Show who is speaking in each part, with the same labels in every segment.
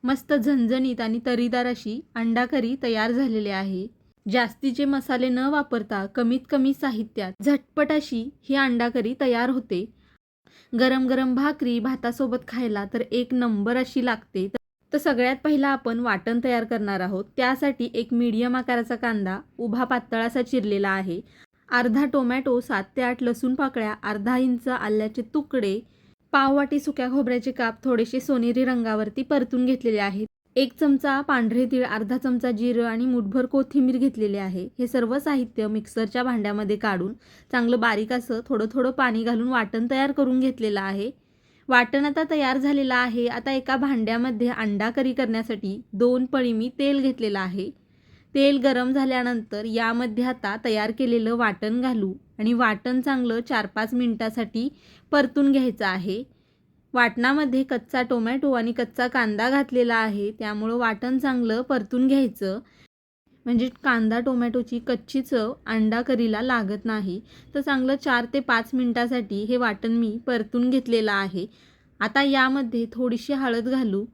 Speaker 1: मस्त झणझणीत आणि तरीदार अशी अंडा करी तयार झालेली आहे। जास्तीचे मसाले न वापरता कमीत कमी साहित्यात झटपट अशी ही अंडा करी तयार होते। गरम गरम भाकरी भातासोबत खायला तर एक नंबर अशी लागते। तर सगळ्यात पहिला आपण वाटण तयार करणार आहोत। त्यासाठी एक मीडियम आकाराचा कांदा उभा पातळ असा चिरलेला आहे, अर्धा टोमॅटो, 7 ते 8 लसूण पाकळ्या, अर्धा इंच आल्याचे तुकडे, पाव वाटी सुक्या खोबऱ्याचे काप थोडेसे सोनेरी रंगावरती परतून घेतलेले आहेत, 1 चमचा पांढरे तीळ, अर्धा चमचा जिरं आणि मुठभर कोथिंबीर घेतलेले आहे। हे सर्व साहित्य मिक्सरच्या भांड्यामध्ये काढून चांगलं बारीक असं थोडं थोडं पाणी घालून वाटण तयार करून घेतलेलं आहे। वाटण आता तयार झालेलं आहे। आता एका भांड्यामध्ये अंडा करी करण्यासाठी 2 पळी मी तेल घेतलेलं आहे। तेल गरम झाल्यानंतर यामध्ये आता तयार केलेलं वाटण घालू आणि वाटण चांगलं 4-5 मिनिटासाठी परतून घ्यायचं आहे। वाटणामध्ये कच्चा टोमॅटो आणि कच्चा कांदा घातलेला आहे, त्यामुळं वाटण चांगलं परतून घ्यायचं, म्हणजे कांदा टोमॅटोची कच्ची चव अंडा करीला लागत नाही। तर चांगलं 4 ते 5 मिनिटासाठी हे वाटण मी परतून घेतलेलं आहे। आता यामध्ये थोडीशी हळद घालू,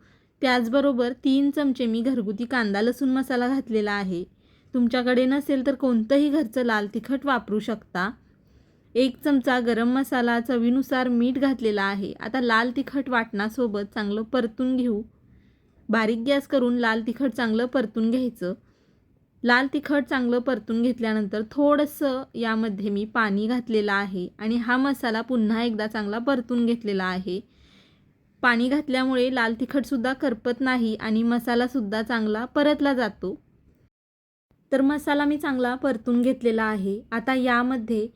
Speaker 1: त्याचबरोबर 3 चमचे मी घरगुती कांदा लसूण मसाला घातलेला आहे। तुमच्याकडे नसेल तर कोणतंही घरचं लाल तिखट वापरू शकता। 1 चमचा गरम मसाला, चवीनुसार मीठ घातलेला आहे। आता लाल तिखट वाटणासोबत चांगलं परतून घेऊ। बारीक गॅस करून लाल तिखट चांगलं परतून घ्यायचं। लाल तिखट चांगलं परतून घेतल्यानंतर थोडंसं यामध्ये मी पाणी घातलेलं आहे आणि हा मसाला पुन्हा एकदा चांगला परतून घेतलेला आहे। पाणी घातल्यामुळे लाल तिखटसुद्धा करपत नाही आणि मसालासुद्धा चांगला परतला जातो। तर मसाला मी चांगला परतून घेतलेला आहे। आता यामध्ये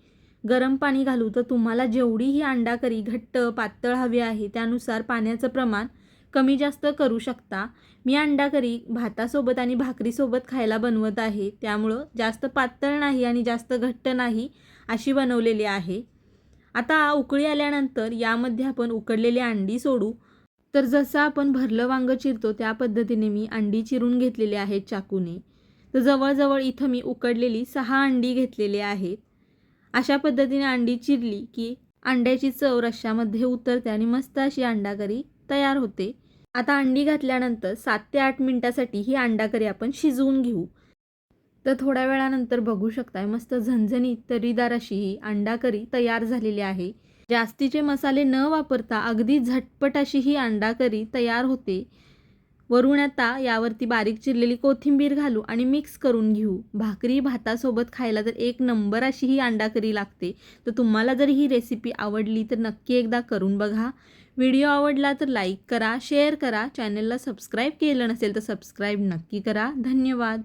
Speaker 1: गरम पाणी घालू, तर तुम्हाला जेवढी ही अंडा करी घट्ट पातळ हवी आहे त्यानुसार पाण्याचं प्रमाण कमी जास्त करू शकता। मी अंडा करी भातासोबत आणि भाकरीसोबत खायला बनवत आहे, त्यामुळं जास्त पातळ नाही आणि जास्त घट्ट नाही अशी बनवलेली आहे। आता उकळी आल्यानंतर यामध्ये आपण उकडलेली अंडी सोडू। तर जसं आपण भरलं वांग चिरतो त्या पद्धतीने मी अंडी चिरून घेतलेली आहेत चाकूने। तर जवळजवळ इथं मी उकडलेली 6 अंडी घेतलेली आहेत। अशा पद्धतीने अंडी चिरली की अंड्याची चव रश्श्यामध्ये उतरते आणि मस्त अशी अंडा करी तयार होते। आता अंडी घातल्यानंतर 7 ते 8 मिनिटासाठी ही अंडा करी आपण शिजवून घेऊ। तर थोड्या वेळानंतर बघू शकताय मस्त झणझणीत तरीदार अशी ही अंडा करी तयार झालेली आहे। जास्तीचे मसाले न वापरता अगदी झटपट अशी ही अंडा करी तयार होते। वरून आता यावरती बारीक चिरलेली कोथिंबीर घालू आणि मिक्स करून घेऊ। भाकरी भातासोबत खायला तर एक नंबर अशी ही अंडा करी लागते। तर तुम्हाला जर ही रेसिपी आवडली तर नक्की एकदा करून बघा। व्हिडिओ आवडला तर लाईक करा, शेअर करा, चॅनलला सबस्क्राईब केलं नसेल तर सबस्क्राईब नक्की करा। धन्यवाद।